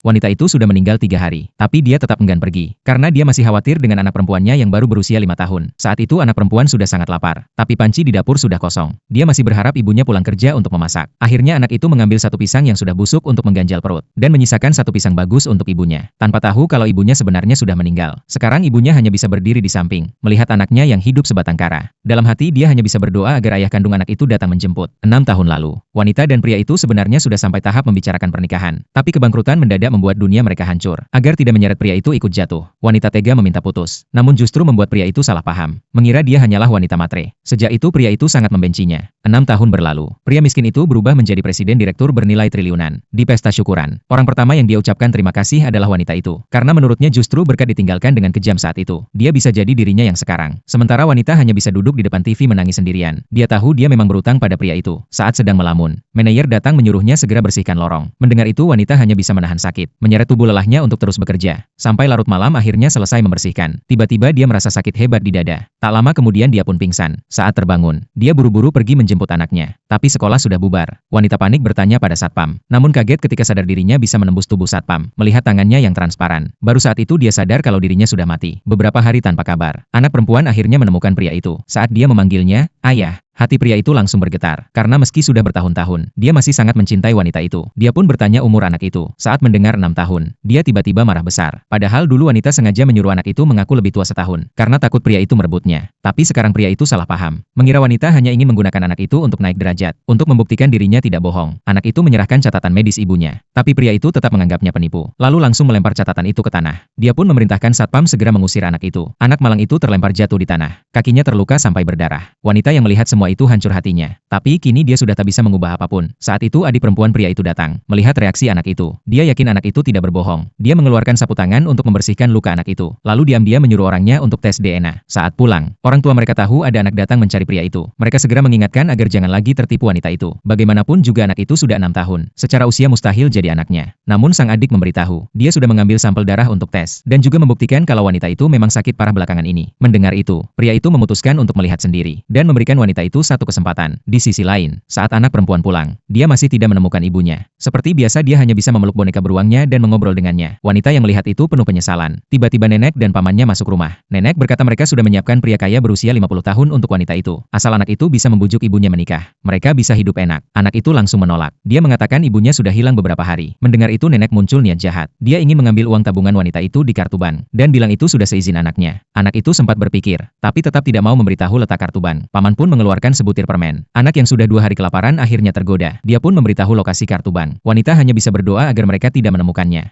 Wanita itu sudah meninggal 3 hari, tapi dia tetap enggan pergi, karena dia masih khawatir dengan anak perempuannya yang baru berusia 5 tahun. Saat itu anak perempuan sudah sangat lapar, tapi panci di dapur sudah kosong. Dia masih berharap ibunya pulang kerja untuk memasak. Akhirnya anak itu mengambil satu pisang yang sudah busuk untuk mengganjal perut, dan menyisakan satu pisang bagus untuk ibunya. Tanpa tahu kalau ibunya sebenarnya sudah meninggal. Sekarang ibunya hanya bisa berdiri di samping, melihat anaknya yang hidup sebatang kara. Dalam hati dia hanya bisa berdoa agar ayah kandung anak itu datang menjemput. 6 tahun lalu, wanita dan pria itu sebenarnya sudah sampai tahap membicarakan pernikahan, tapi kebangkrutan mendadak membuat dunia mereka hancur. Agar tidak menyeret pria itu ikut jatuh, wanita tega meminta putus. Namun justru membuat pria itu salah paham, mengira dia hanyalah wanita matre. Sejak itu pria itu sangat membencinya. 6 tahun berlalu, pria miskin itu berubah menjadi presiden direktur bernilai triliunan. Di pesta syukuran, orang pertama yang dia ucapkan terima kasih adalah wanita itu, karena menurutnya justru berkat ditinggalkan dengan kejam saat itu, dia bisa jadi dirinya yang sekarang. Sementara wanita hanya bisa duduk di depan TV menangis sendirian. Dia tahu dia memang berutang pada pria itu. Saat sedang melamun, manajer datang menyuruhnya segera bersihkan lorong. Mendengar itu wanita hanya bisa menahan sakit, menyeret tubuh lelahnya untuk terus bekerja. Sampai larut malam akhirnya selesai membersihkan. Tiba-tiba dia merasa sakit hebat di dada. Tak lama kemudian dia pun pingsan. Saat terbangun, dia buru-buru pergi menjemput anaknya. Tapi sekolah sudah bubar. Wanita panik bertanya pada satpam. Namun kaget ketika sadar dirinya bisa menembus tubuh satpam, melihat tangannya yang transparan. Baru saat itu dia sadar kalau dirinya sudah mati. Beberapa hari tanpa kabar, anak perempuan akhirnya menemukan pria itu. Saat dia memanggilnya, "Ayah," hati pria itu langsung bergetar, karena meski sudah bertahun-tahun, dia masih sangat mencintai wanita itu. Dia pun bertanya umur anak itu. Saat mendengar 6 tahun, dia tiba-tiba marah besar. Padahal dulu wanita sengaja menyuruh anak itu mengaku lebih tua setahun, karena takut pria itu merebutnya. Tapi sekarang pria itu salah paham, mengira wanita hanya ingin menggunakan anak itu untuk naik derajat, untuk membuktikan dirinya tidak bohong. Anak itu menyerahkan catatan medis ibunya, tapi pria itu tetap menganggapnya penipu, lalu langsung melempar catatan itu ke tanah. Dia pun memerintahkan satpam segera mengusir anak itu. Anak malang itu terlempar jatuh di tanah, kakinya terluka sampai berdarah. Wanita yang melihat semua itu hancur hatinya. Tapi kini dia sudah tak bisa mengubah apapun. Saat itu adik perempuan pria itu datang. Melihat reaksi anak itu, dia yakin anak itu tidak berbohong. Dia mengeluarkan sapu tangan untuk membersihkan luka anak itu. Lalu diam-diam menyuruh orangnya untuk tes DNA. Saat pulang, orang tua mereka tahu ada anak datang mencari pria itu. Mereka segera mengingatkan agar jangan lagi tertipu wanita itu. Bagaimanapun juga anak itu sudah 6 tahun. Secara usia mustahil jadi anaknya. Namun sang adik memberitahu, dia sudah mengambil sampel darah untuk tes, dan juga membuktikan kalau wanita itu memang sakit parah belakangan ini. Mendengar itu, pria itu memutuskan untuk melihat sendiri, dan memberikan wanita itu satu kesempatan. Di sisi lain, saat anak perempuan pulang, dia masih tidak menemukan ibunya. Seperti biasa dia hanya bisa memeluk boneka beruangnya dan mengobrol dengannya. Wanita yang melihat itu penuh penyesalan. Tiba-tiba nenek dan pamannya masuk rumah. Nenek berkata mereka sudah menyiapkan pria kaya berusia 50 tahun untuk wanita itu. Asal anak itu bisa membujuk ibunya menikah, mereka bisa hidup enak. Anak itu langsung menolak. Dia mengatakan ibunya sudah hilang beberapa hari. Mendengar itu nenek muncul niat jahat. Dia ingin mengambil uang tabungan wanita itu di kartu bank, dan bilang itu sudah seizin anaknya. Anak itu sempat berpikir, tapi tetap tidak mau memberitahu letak kartu bank. Paman pun mengeluarkan sebutir permen. Anak yang sudah 2 hari kelaparan akhirnya tergoda. Dia pun memberitahu lokasi kartu bank. Wanita hanya bisa berdoa agar mereka tidak menemukannya.